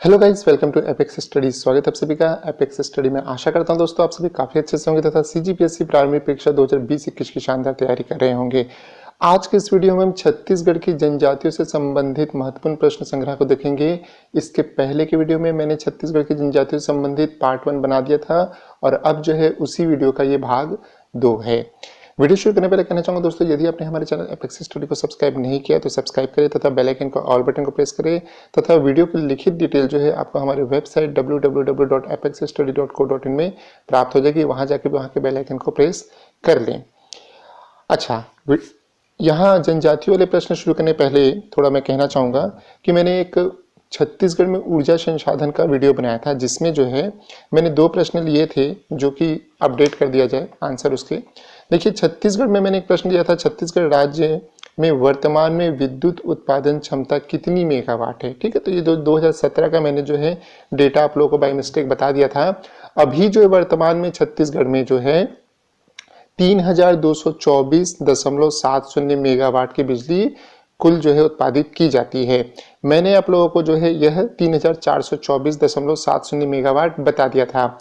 Hello guys, welcome to Apex Study. स्वागत है आप सभी का एपेक्स स्टडी में। आशा करता हूं दोस्तों आप सभी काफी अच्छे से होंगे तथा सीजीपीएससी प्रारंभिक परीक्षा 2020-21 की शानदार तैयारी कर रहे होंगे। आज के इस वीडियो में हम छत्तीसगढ़ की जनजातियों से संबंधित महत्वपूर्ण प्रश्न संग्रह को देखेंगे। इसके पहले के वीडियो में मैंने छत्तीसगढ़ की जनजातियों से संबंधित पार्ट 1 बना दिया था और अब जो है उसी वीडियो का ये भाग 2 है। वीडियो शुरू करने पहले कहना चाहूंगा दोस्तों, यदि आपने हमारे चैनल एपेक्स स्टडी को सब्सक्राइब नहीं किया तो सब्सक्राइब करें तथा बेल आइकन को ऑल बटन को प्रेस करें तथा वीडियो की लिखित डिटेल जो है आपको हमारे वेबसाइट www.apexstudy.co.in में प्राप्त हो जाएगी। वहां जाके वहां के बेल आइकन को प्रेस कर लें। अच्छा, यहाँ जनजातियों वाले प्रश्न शुरू करने पहले थोड़ा मैं कहना चाहूँगा कि मैंने एक छत्तीसगढ़ में ऊर्जा संसाधन का वीडियो बनाया था, जिसमें जो है मैंने 2 प्रश्न लिए थे जो कि अपडेट कर दिया जाए आंसर उसके। देखिए, छत्तीसगढ़ में मैंने एक प्रश्न लिया था, छत्तीसगढ़ राज्य में वर्तमान में विद्युत उत्पादन क्षमता कितनी मेगावाट है। ठीक है, तो ये 2017 का मैंने जो है डेटा आप लोगों को बाय मिस्टेक बता दिया था। अभी जो वर्तमान में छत्तीसगढ़ में जो है 3224.70 मेगावाट की बिजली कुल जो है उत्पादित की जाती है। मैंने आप लोगों को जो है यह 3424.70 मेगावाट बता दिया था।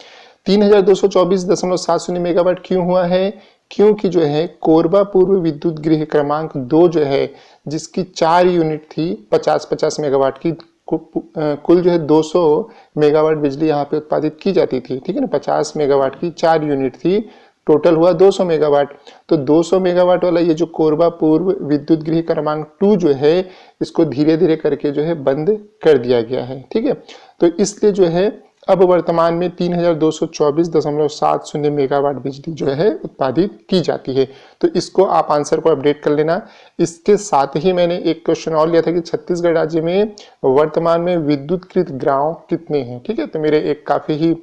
3224.70 मेगावाट क्यों हुआ है? क्योंकि जो है कोरबा पूर्व विद्युत गृह क्रमांक 2 जो है, जिसकी 4 यूनिट थी 50-50 मेगावाट की, कुल जो है 200 मेगावाट बिजली यहाँ पे उत्पादित की जाती थी। ठीक है ना, 50 मेगावाट की 4 यूनिट थी, टोटल हुआ 200 मेगावाट। तो 200 मेगावाट वाला ये जो कोरबा पूर्व विद्युत गृह क्रमांक 2 जो है, इसको धीरे धीरे करके जो है बंद कर दिया गया है। ठीक है, तो इसलिए जो है अब वर्तमान में 3224.70 मेगावाट बिजली जो है उत्पादित की जाती है। तो इसको आप आंसर को अपडेट कर लेना। इसके साथ ही मैंने एक क्वेश्चन और लिया था कि छत्तीसगढ़ राज्य में वर्तमान में विद्युतकृत गांव कितने हैं। ठीक है, तो मेरे एक काफी ही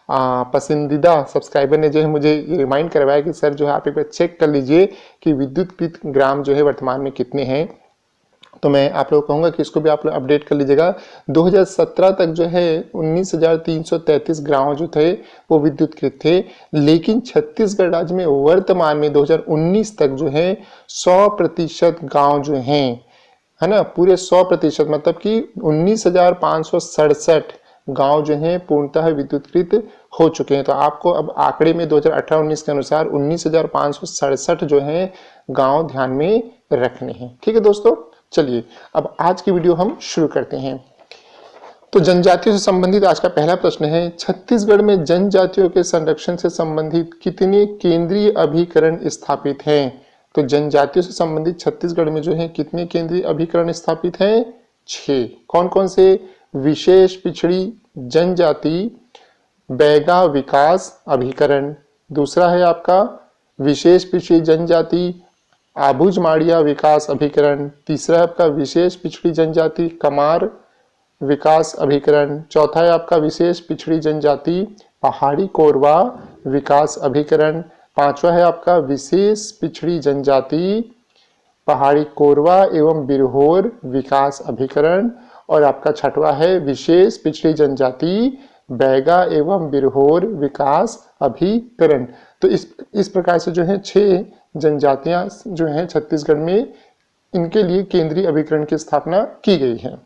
पसंदीदा सब्सक्राइबर ने जो है मुझे रिमाइंड करवाया कि सर जो है आप एक बार चेक कर लीजिए कि विद्युतकृत ग्राम जो है वर्तमान में कितने हैं। तो मैं आप लोगों को कहूँगा कि इसको भी आप लोग अपडेट कर लीजिएगा। 2017 तक जो है 19,333 गांव जो थे वो विद्युतकृत थे, लेकिन छत्तीसगढ़ राज्य में वर्तमान में 2019 तक जो है 100% गांव जो हैं, है ना, पूरे 100%, मतलब कि 19,567 गांव जो हैं पूर्णतः विद्युतकृत हो चुके हैं। तो आपको अब आंकड़े में 2018-19 के अनुसार 19,567 जो हैं गांव ध्यान में रखने हैं। ठीक है दोस्तों, चलिए अब आज की वीडियो हम शुरू करते हैं। तो जनजातियों से संबंधित आज का पहला प्रश्न है, छत्तीसगढ़ में जनजातियों के संरक्षण से संबंधित कितने केंद्रीय अभिकरण स्थापित हैं। तो जनजातियों से संबंधित छत्तीसगढ़ में जो है कितने केंद्रीय अभिकरण स्थापित हैं? 6। कौन कौन से? विशेष पिछड़ी जनजाति बैगा विकास अभिकरण, दूसरा है आपका विशेष पिछड़ी जनजाति आबूझमाड़िया विकास अभिकरण, तीसरा है आपका विशेष पिछड़ी जनजाति कमार विकास अभिकरण, चौथा है आपका विशेष पिछड़ी जनजाति पहाड़ी कोरवा विकास अभिकरण, पांचवा है आपका विशेष पिछड़ी जनजाति पहाड़ी कोरवा एवं बिरहोर विकास अभिकरण, और आपका छठवा है विशेष पिछड़ी जनजाति बैगा एवं बिरहोर विकास अभिकरण। तो इस प्रकार से जो है 6 जनजातियां जो हैं छत्तीसगढ़ में, इनके लिए केंद्रीय अभिकरण की स्थापना की गई है।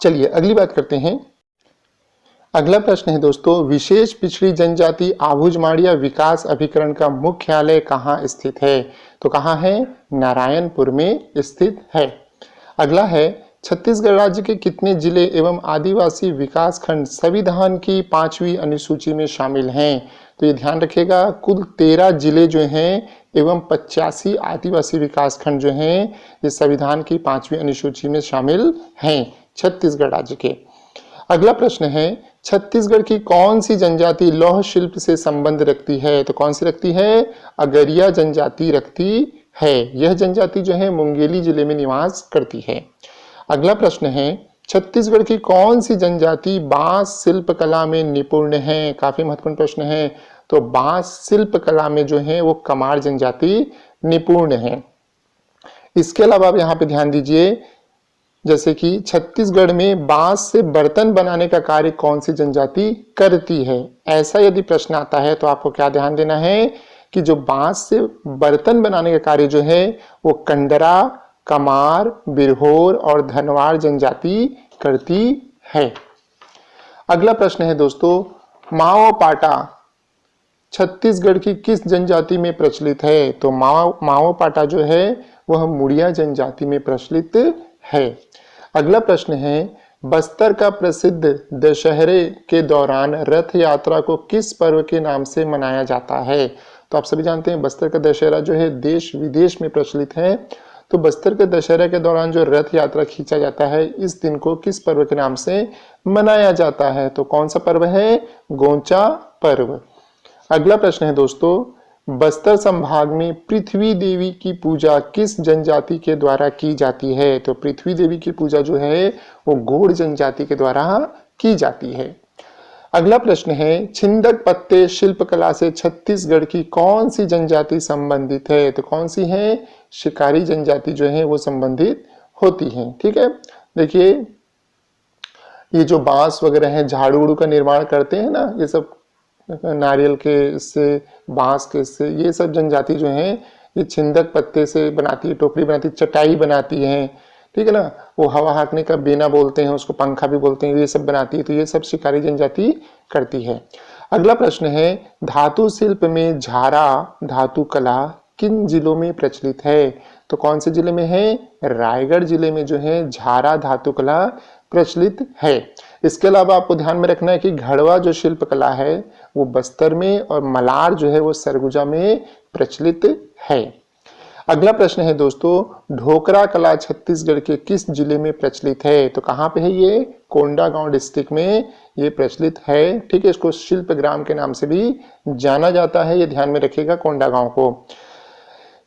चलिए अगली बात करते हैं। अगला प्रश्न है दोस्तों, विशेष पिछड़ी जनजाति आबूझमाड़िया विकास अभिकरण का मुख्यालय कहाँ स्थित है। तो कहाँ है? नारायणपुर में स्थित है। अगला है, छत्तीसगढ़ राज्य के कितने जिले एवं आदिवासी विकास खंड संविधान की 5वीं अनुसूची में शामिल हैं। तो ये ध्यान रखिएगा, कुल 13 जिले जो हैं एवं 85 आदिवासी विकास खंड जो हैं ये संविधान की 5वीं अनुसूची में शामिल हैं छत्तीसगढ़ राज्य के। अगला प्रश्न है, छत्तीसगढ़ की कौन सी जनजाति लौह शिल्प से संबंध रखती है। तो कौन सी रखती है? अगरिया जनजाति रखती है। यह जनजाति जो है मुंगेली जिले में निवास करती है। अगला प्रश्न है, छत्तीसगढ़ की कौन सी जनजाति बांस शिल्प कला में निपुण है। काफी महत्वपूर्ण प्रश्न है। तो बांस शिल्प कला में जो है वो कमार जनजाति निपुण है। इसके अलावा आप यहाँ पे ध्यान दीजिए, जैसे कि छत्तीसगढ़ में बांस से बर्तन बनाने का कार्य कौन सी जनजाति करती है। ऐसा यदि प्रश्न आता है तो आपको क्या ध्यान देना है कि जो बांस से बर्तन बनाने का कार्य जो है वो कंडरा, कमार, बिरहोर और धनवार जनजाति करती है। अगला प्रश्न है दोस्तों, माओ पाटा छत्तीसगढ़ की किस जनजाति में प्रचलित है? तो माओ पाटा जो है वह मुड़िया जनजाति में प्रचलित है। अगला प्रश्न है, बस्तर का प्रसिद्ध दशहरे के दौरान रथ यात्रा को किस पर्व के नाम से मनाया जाता है? तो आप सभी जानते हैं बस्तर का दशहरा जो है देश विदेश में प्रचलित है। तो बस्तर के दशहरे के दौरान जो रथ यात्रा खींचा जाता है, इस दिन को किस पर्व के नाम से मनाया जाता है? तो कौन सा पर्व है? गोंचा पर्व। अगला प्रश्न है दोस्तों, बस्तर संभाग में पृथ्वी देवी की पूजा किस जनजाति के द्वारा की जाती है? तो पृथ्वी देवी की पूजा जो है वो गोंड जनजाति के द्वारा की जाती है। अगला प्रश्न है, छिंदक पत्ते शिल्पकला से छत्तीसगढ़ की कौन सी जनजाति संबंधित है? तो कौन सी है? शिकारी जनजाति जो है वो संबंधित होती है। ठीक है, देखिए ये जो बांस वगैरह है, झाड़ू उड़ू का निर्माण करते हैं ना, ये सब नारियल के इससे, बांस के इससे, ये सब जनजाति जो है ये छिंदक पत्ते से बनाती है, टोकरी बनाती है, चटाई बनाती है। ठीक है ना, वो हवा हाँकने का बेना बोलते हैं, उसको पंखा भी बोलते हैं, ये सब बनाती है। तो ये सब शिकारी जनजाति करती है। अगला प्रश्न है, धातु शिल्प में झारा धातु कला किन जिलों में प्रचलित है? तो कौन से जिले में है? रायगढ़ जिले में जो है झारा धातु कला प्रचलित है। इसके अलावा आपको ध्यान में रखना है कि घड़वा जो शिल्प कला है वो बस्तर में, और मलार जो है वो सरगुजा में प्रचलित है। अगला प्रश्न है दोस्तों, ढोकरा कला छत्तीसगढ़ के किस जिले में प्रचलित है? तो कहाँ पे है ये? कोंडागांव डिस्ट्रिक्ट में ये प्रचलित है। ठीक है, इसको शिल्प ग्राम के नाम से भी जाना जाता है, ये ध्यान में रखिएगा कोंडागांव को।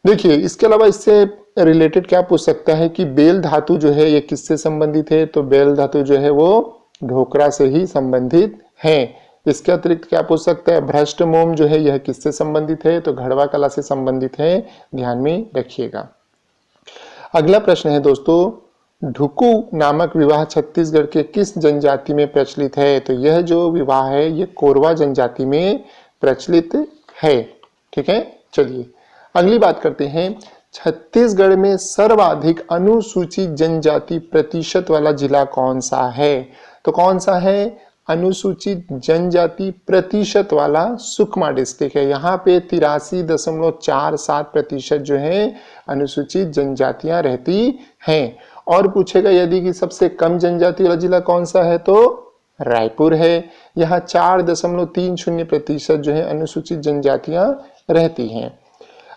देखिए इसके अलावा इससे रिलेटेड क्या पूछ सकता है कि बेल धातु जो है ये किससे संबंधित है? तो बेल धातु जो है वो ढोकरा से ही संबंधित है। इसके अतिरिक्त क्या पूछ सकता है, भ्रष्ट मोम जो है यह किससे संबंधित है? तो घड़वा कला से संबंधित है, ध्यान में रखिएगा। अगला प्रश्न है दोस्तों, ढुकू नामक विवाह छत्तीसगढ़ के किस जनजाति में प्रचलित है? तो यह जो विवाह है ये कोरवा जनजाति में प्रचलित है। ठीक है, चलिए अगली बात करते हैं, छत्तीसगढ़ में सर्वाधिक अनुसूचित जनजाति प्रतिशत वाला जिला कौन सा है? तो कौन सा है? अनुसूचित जनजाति प्रतिशत वाला सुकमा डिस्ट्रिक्ट है। यहाँ पे 83.47% जो है अनुसूचित जनजातियां रहती हैं। और पूछेगा यदि कि सबसे कम जनजाति वाला जिला कौन सा है? तो रायपुर है। यहाँ 4.30% जो है अनुसूचित जनजातियां रहती हैं।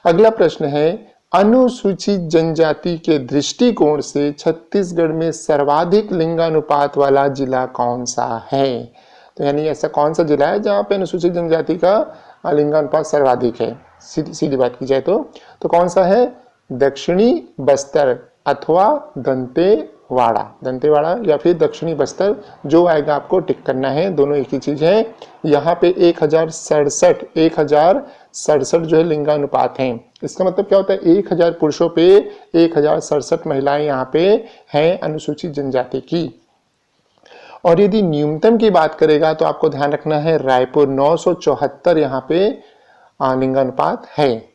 अगला प्रश्न है, अनुसूचित जनजाति के दृष्टिकोण से छत्तीसगढ़ में सर्वाधिक लिंगानुपात वाला जिला कौन सा है? तो यानी ऐसा कौन सा जिला है जहां पे अनुसूचित जनजाति का लिंगानुपात सर्वाधिक है? सीधी बात की जाए तो कौन सा है? दक्षिणी बस्तर अथवा दंतेवाड़ा या फिर दक्षिणी बस्तर, जो आएगा आपको टिक करना है, दोनों एक ही चीज है। यहाँ पे 1067 जो है लिंगानुपात है। इसका मतलब क्या होता है? 1000 पुरुषों पे 1067 महिलाएं यहाँ पे हैं अनुसूचित जनजाति की। और यदि न्यूनतम की बात करेगा तो आपको ध्यान रखना है रायपुर 974 यहाँ पे लिंगानुपात है।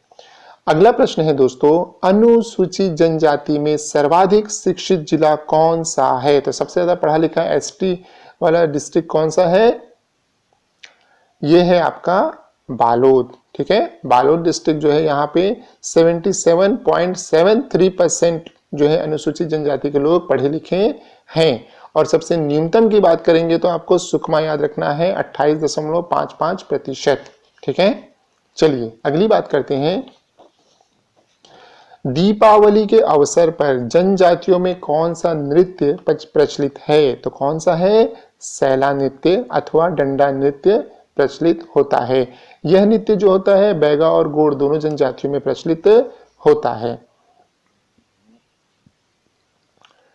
अगला प्रश्न है दोस्तों, अनुसूचित जनजाति में सर्वाधिक शिक्षित जिला कौन सा है? तो सबसे ज्यादा पढ़ा लिखा एसटी वाला डिस्ट्रिक्ट कौन सा है? ये है आपका बालोद। ठीक है, बालोद डिस्ट्रिक्ट जो है यहाँ पे 77.73% जो है अनुसूचित जनजाति के लोग पढ़े लिखे हैं। और सबसे न्यूनतम की बात करेंगे तो आपको सुकमा याद रखना है 28.55%। ठीक है, चलिए अगली बात करते हैं, दीपावली के अवसर पर जनजातियों में कौन सा नृत्य प्रचलित है? तो कौन सा है? सैला नृत्य अथवा डंडा नृत्य प्रचलित होता है। यह नृत्य जो होता है बैगा और गोंड दोनों जनजातियों में प्रचलित होता है।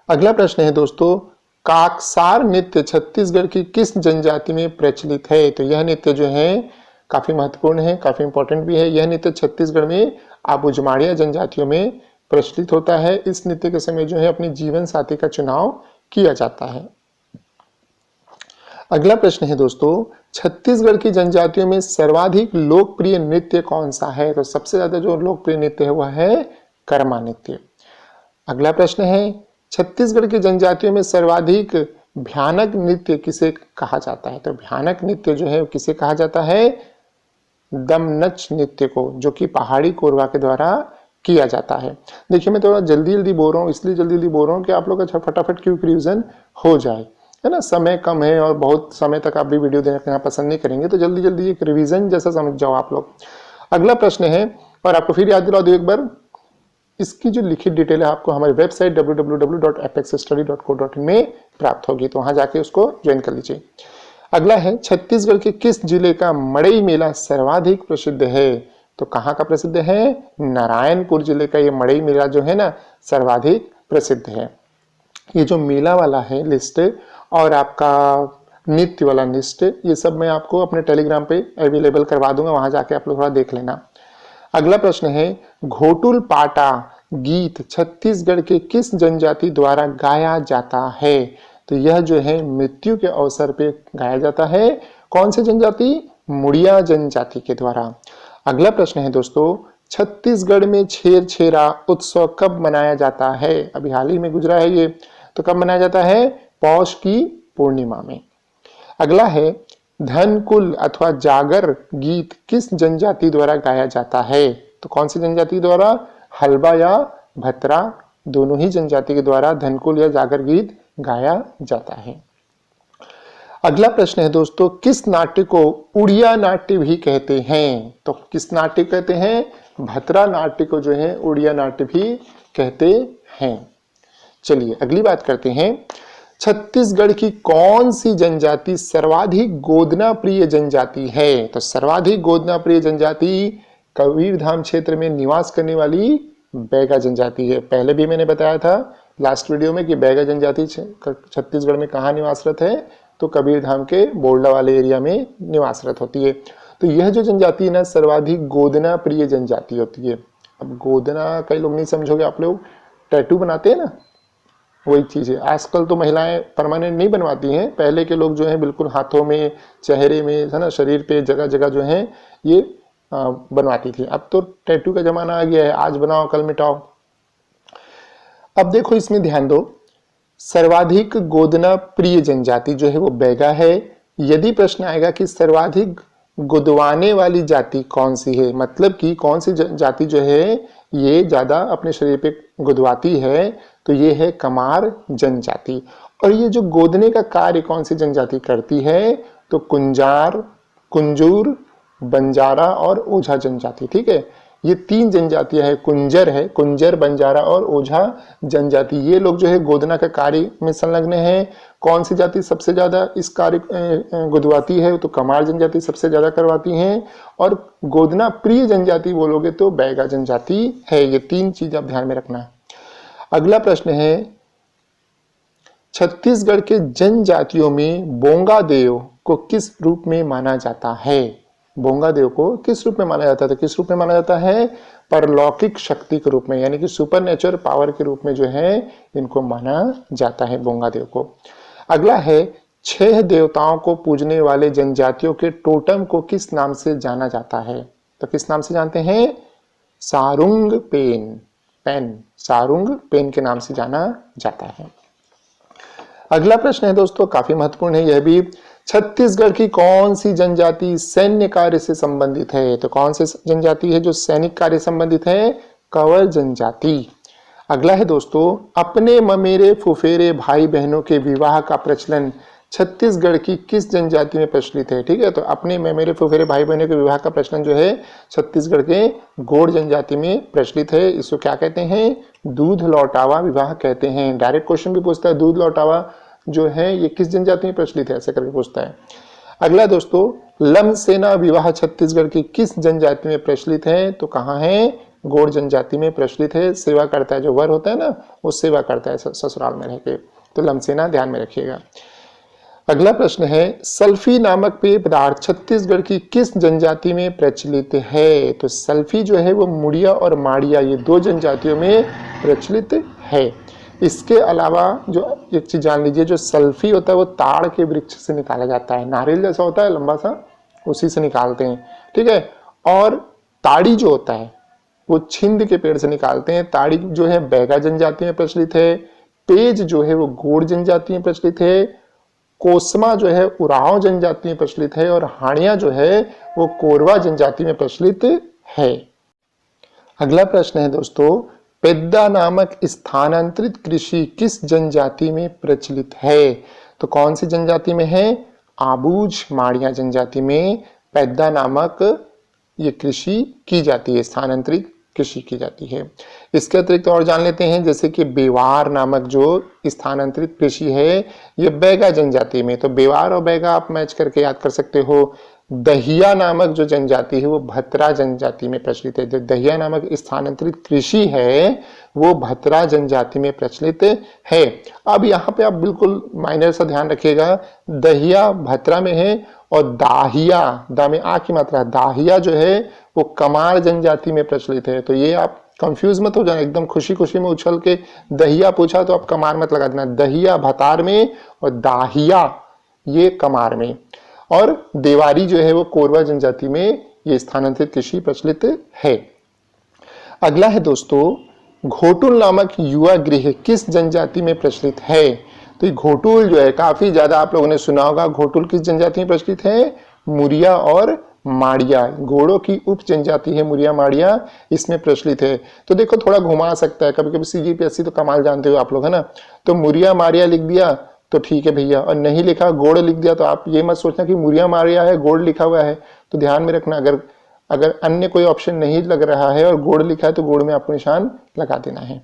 अगला प्रश्न है दोस्तों, काकसार नृत्य छत्तीसगढ़ की किस जनजाति में प्रचलित है? तो यह नृत्य जो है काफी महत्वपूर्ण है, काफी इंपॉर्टेंट भी है। यह नृत्य छत्तीसगढ़ में आबूझमाड़िया जनजातियों में प्रचलित होता है। इस नृत्य के समय जो है अपनी जीवन साथी का चुनाव किया जाता है। अगला प्रश्न है दोस्तों, छत्तीसगढ़ की जनजातियों में सर्वाधिक लोकप्रिय नृत्य कौन सा है? तो सबसे ज्यादा जो लोकप्रिय नृत्य है वह है कर्मा नृत्य। अगला प्रश्न है, छत्तीसगढ़ की जनजातियों में सर्वाधिक भयानक नृत्य किसे कहा जाता है? तो भयानक नृत्य जो है किसे कहा जाता है? दमनच नृत्य को, जो कि पहाड़ी कोरवा के द्वारा किया जाता है। देखिए मैं थोड़ा जल्दी जल्दी बोल रहा हूँ, इसलिए जल्दी जल्दी बोल रहा हूँ कि आप लोग अच्छा फटाफट क्विक रिवीजन हो जाए, है ना। समय कम है और बहुत समय तक आप भी वीडियो देखना पसंद नहीं करेंगे, तो जल्दी जल्दी एक रिवीजन जैसा समझ जाओ आप लोग। अगला प्रश्न है, और आपको फिर याद दिला दूं एक बार, इसकी जो लिखित डिटेल है आपको हमारी वेबसाइट www.apexstudy.co.in में प्राप्त होगी, तो वहां जाके उसको ज्वाइन कर लीजिए। अगला है, छत्तीसगढ़ के किस जिले का मड़ई मेला सर्वाधिक प्रसिद्ध है? तो कहाँ का प्रसिद्ध है? नारायणपुर जिले का ये मड़ई मेला जो है ना सर्वाधिक प्रसिद्ध है। ये जो मेला वाला है लिस्ट और आपका नृत्य वाला लिस्ट, ये सब मैं आपको अपने टेलीग्राम पे अवेलेबल करवा दूंगा, वहां जाके आप लोग थोड़ा देख लेना। अगला प्रश्न है, घोटुल पाटा गीत छत्तीसगढ़ के किस जनजाति द्वारा गाया जाता है? तो यह जो है मृत्यु के अवसर पे गाया जाता है। कौन सी जनजाति? मुड़िया जनजाति के द्वारा। अगला प्रश्न है दोस्तों, छत्तीसगढ़ में छेरछेरा उत्सव कब मनाया जाता है? अभी हाल ही में गुजरा है ये, तो कब मनाया जाता है? पौष की पूर्णिमा में। अगला है, धनकुल अथवा जागर गीत किस जनजाति द्वारा गाया जाता है? तो कौन सी जनजाति द्वारा? हल्बा या भतरा, दोनों ही जनजाति के द्वारा धनकुल या जागर गीत गाया जाता है। अगला प्रश्न है दोस्तों, किस नाट्य को उड़िया नाट्य भी कहते हैं? तो किस नाट्य कहते हैं? भतरा नाट्य को जो है उड़िया नाट्य भी कहते हैं। चलिए अगली बात करते हैं, छत्तीसगढ़ की कौन सी जनजाति सर्वाधिक गोदना प्रिय जनजाति है? तो सर्वाधिक गोदना प्रिय जनजाति कबीरधाम क्षेत्र में निवास करने वाली बैगा जनजाति है। पहले भी मैंने बताया था लास्ट वीडियो में कि बैगा जनजाति छत्तीसगढ़ में कहाँ निवासरत है? तो कबीरधाम के बोरला वाले एरिया में निवासरत होती है। तो यह जो जनजाति है ना सर्वाधिक गोदना प्रिय जनजाति होती है। अब गोदना कई लोग नहीं समझोगे आप लोग, टैटू बनाते हैं ना, वही चीज है। आजकल तो महिलाएं परमानेंट नहीं बनवाती हैं, पहले के लोग जो है बिल्कुल हाथों में, चेहरे में, है ना, शरीर पे जगह जगह जो है ये बनवाती थी। अब तो टैटू का जमाना आ गया है, आज बनाओ कल मिटाओ। अब देखो इसमें ध्यान दो, सर्वाधिक गोदना प्रिय जनजाति जो है वो बैगा है। यदि प्रश्न आएगा कि सर्वाधिक गुदवाने वाली जाति कौन सी है, मतलब कि कौन सी जाति जो है ये ज्यादा अपने शरीर पे गुदवाती है, तो ये है कमार जनजाति। और ये जो गोदने का कार्य कौन सी जनजाति करती है? तो कुंजार, कुंजूर, बंजारा और ओझा जनजाति। ठीक है, ये तीन जनजातियां है, कुंजर है, कुंजर, बंजारा और ओझा जनजाति। ये लोग जो है गोदना के कार्य में संलग्न है। कौन सी जाति सबसे ज्यादा इस कार्य गुदवाती है? तो कमार जनजाति सबसे ज्यादा करवाती है। और गोदना प्रिय जनजाति बोलोगे तो बैगा जनजाति है। ये तीन चीज आप ध्यान में रखना। अगला प्रश्न है, छत्तीसगढ़ के जनजातियों में बोंगा देव को किस रूप में माना जाता है? बोंगा देव को किस रूप में माना जाता है? तो किस रूप में माना जाता है? परलौकिक शक्ति के रूप में, यानी कि सुपर नेचुरल पावर के रूप में जो है इनको माना जाता है बोंगा देव को। अगला है, 6 देवताओं को पूजने वाले जनजातियों के टोटम को किस नाम से जाना जाता है? तो किस नाम से जानते हैं? सारुंग पेन, सारुंग पेन के नाम से जाना जाता है। अगला प्रश्न है दोस्तों, काफी महत्वपूर्ण है यह भी, छत्तीसगढ़ की कौन सी जनजाति सैन्य कार्य से संबंधित है? तो कौन सी जनजाति है जो सैनिक कार्य संबंधित है? कंवर जनजाति। अगला है दोस्तों, अपने ममेरे फुफेरे भाई बहनों के विवाह का प्रचलन छत्तीसगढ़ की किस जनजाति में प्रचलित है? ठीक है, तो अपने ममेरे फुफेरे भाई बहनों के विवाह का प्रचलन जो है छत्तीसगढ़ के गोंड जनजाति में प्रचलित है। इसको क्या कहते हैं? दूध लौटावा विवाह कहते हैं। डायरेक्ट क्वेश्चन भी पूछता है, दूध लौटावा जो है ये किस जनजाति में प्रचलित है, ऐसे करके पूछता है। अगला दोस्तों, लमसेना विवाह छत्तीसगढ़ की किस जनजाति में प्रचलित है? तो कहाँ है? गोंड जनजाति में प्रचलित है। सेवा करता है, जो वर होता है ना वो सेवा करता है ससुराल में रह के, तो लमसेना ध्यान में रखिएगा। अगला प्रश्न है, सल्फी नामक पेय पदार्थ छत्तीसगढ़ की किस जनजाति में प्रचलित है? तो सल्फी जो है वो मुड़िया और माड़िया, ये 2 जनजातियों में प्रचलित है। इसके अलावा जो एक चीज जान लीजिए, जो सल्फी होता है वो ताड़ के वृक्ष से निकाला जाता है, नारियल जैसा होता है लंबा सा, उसी से निकालते हैं। ठीक है, और ताड़ी जो होता है वो छिंद के पेड़ से निकालते हैं। ताड़ी जो है बैगा जनजाति में प्रचलित है। पेज जो है वो गोंड जनजाति में प्रचलित है। कोसमा जो है उरांव जनजाति में प्रचलित है और हाड़िया जो है वो कोरवा जनजाति में प्रचलित है। अगला प्रश्न है दोस्तों, पेद्दा नामक स्थानांतरित कृषि किस जनजाति में प्रचलित है? तो कौन सी जनजाति में है? आबूझ माड़िया जनजाति में पेद्दा नामक ये कृषि की जाती है, स्थानांतरित कृषि की जाती है। इसके अतिरिक्त और जान लेते हैं, जैसे कि बेवार नामक जो स्थानांतरित कृषि है ये बैगा जनजाति में, तो बेवार और बैगा आप मैच करके याद कर सकते हो। दहिया नामक जो जनजाति है वो भतरा जनजाति में प्रचलित है। जो दहिया नामक स्थानांतरित कृषि है वो भतरा जनजाति में प्रचलित है। अब यहाँ पे आप बिल्कुल माइनर सा ध्यान रखिएगा, दहिया भतरा में है और दाहिया, दा में आ की मात्रा, दाहिया जो है वो कमार जनजाति में प्रचलित है। तो ये आप कंफ्यूज मत हो जाना, एकदम खुशी खुशी में उछल के दहिया पूछा तो आप कमार मत लगा देना। दहिया भतार में और दाहिया ये कमार में, और देवारी जो है वो कोरवा जनजाति में ये स्थानांतरित कृषि प्रचलित है। अगला है दोस्तों, घोटुल नामक युवा गृह किस जनजाति में प्रचलित है? तो ये घोटुल जो है काफी ज्यादा आप लोगों ने सुना होगा। घोटुल किस जनजाति में प्रचलित है? मुरिया और माड़िया, घोड़ों की उप जनजाति है मुरिया माड़िया, इसमें प्रचलित है। तो देखो थोड़ा घुमा सकता है, कभी कभी सीजीपीएससी तो कमाल जानते हो आप लोग, है ना। तो मुरिया माड़िया लिख दिया तो ठीक है भैया, और नहीं लिखा गोड़ लिख दिया तो आप ये मत सोचना कि मुरिया माड़िया है गोड़ लिखा हुआ है। तो ध्यान में रखना, अगर अन्य कोई ऑप्शन नहीं लग रहा है और गोड़ लिखा है तो गोड़ में आपको निशान लगा देना है।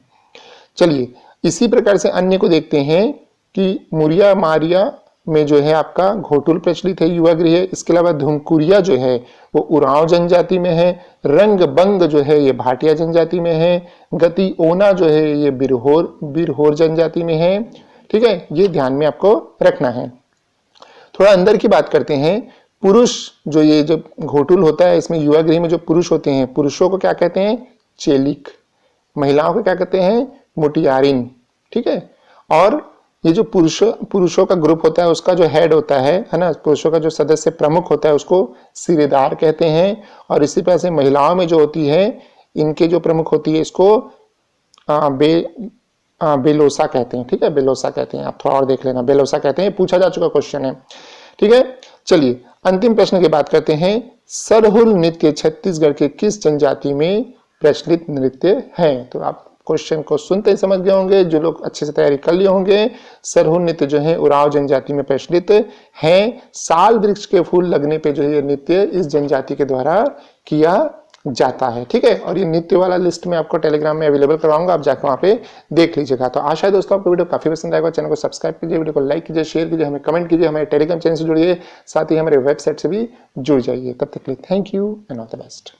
चलिए इसी प्रकार से अन्य को देखते हैं कि मुरिया मारिया में जो है आपका घोटुल प्रचलित है, युवा गृह। इसके अलावा धुमकुरिया जो है वो उरांव जनजाति में है। रंग बंग जो है ये भाटिया जनजाति में है। गति ओना जो है ये बिरहोर जनजाति में है। ठीक है, ये ध्यान में आपको रखना है। थोड़ा अंदर की बात करते हैं। पुरुष जो ये जो घोटुल होता है इसमें युवा गृह में जो पुरुष होते हैं, पुरुषों को क्या कहते हैं? चेलिक। महिलाओं को क्या कहते हैं? मुटियारिन। ठीक है, और ये जो पुरुषों का ग्रुप होता है उसका जो हेड होता है ना, पुरुषों का जो सदस्य प्रमुख होता है उसको सिरेदार कहते हैं। और इसी तरह से महिलाओं में जो होती है इनके जो प्रमुख होती है इसको बेलोसा कहते हैं। ठीक है, बेलोसा कहते हैं। आप थोड़ा और देख लेना, बेलोसा कहते हैं, पूछा जा चुका क्वेश्चन है। ठीक है, चलिए अंतिम प्रश्न की बात करते हैं। सरहुल नृत्य छत्तीसगढ़ के किस जनजाति में प्रचलित नृत्य है? तो आप क्वेश्चन को सुनते ही समझ गए होंगे, जो लोग अच्छे से तैयारी कर लिए होंगे। सरहुल नृत्य जो है उरांव जनजाति में प्रचलित है। साल वृक्ष के फूल लगने पे जो है ये नृत्य इस जनजाति के द्वारा किया जाता है। ठीक है, और ये नृत्य वाला लिस्ट में आपको टेलीग्राम में अवेलेबल करवाऊंगा, आप जाकर वहां पे देख लीजिएगा। तो आशा है दोस्तों आपको वीडियो काफी पसंद आएगा। चैनल को सब्सक्राइब कीजिए, वीडियो को लाइक कीजिए, शेयर कीजिए, हमें कमेंट कीजिए, हमारे टेलीग्राम चैनल से जुड़िए, साथ ही हमारे वेबसाइट से भी जुड़ जाइए। तब तक के लिए thank you and all the best.